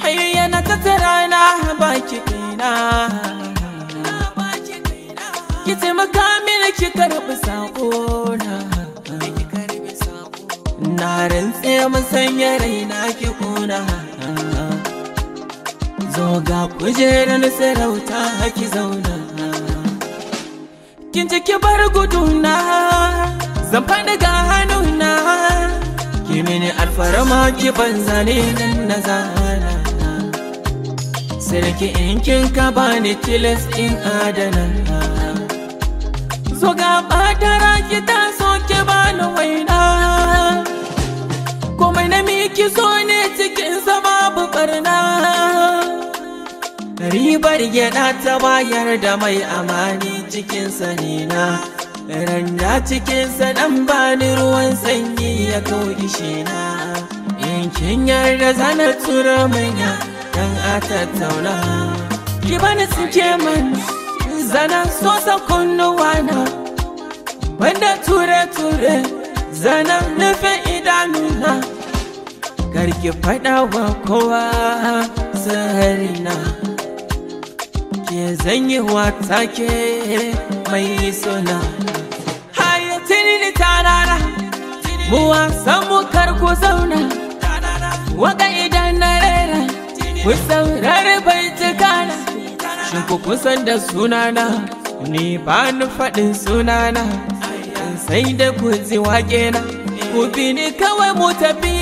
Hayya na tattara na baki kaina, ki taimaka mini ki karɓi saƙona. Na rantse musanya raina ki ƙona. Zo ga kujerar sarauta ki zauna. Kin ji ki bar guduna, zan faɗi ga hannuna. Ki mini alfarma ki banza ne nan na zana. Sarki in kin ka bani tilas in adana. Zo ga ɓatara ki taso ki bani waina. Komai na miki so ne cikin babu ɓarna. Ribar gyaɗa ta bayar da mai amani cikin sanina. Randa cikin sanan bani ruwan sanyi ya kau ishina. In kin yarda zana tura manya dan a tattauna. Ki bani suke man zana sosa kunnuwana. Banda ture-ture zana nufin idanuna. Karki faɗa wa kowa sarina. Ke zanyi wata ke mai suna. Hayatin ni tarara, mu wasan mu karku zauna. Waka idan na rera, ku saurari baitukana. Shin ku kusan da sunana, ni ba ni faɗin sunana. Sai da ku ji waƙena, ku bi ni kawai mu tafi.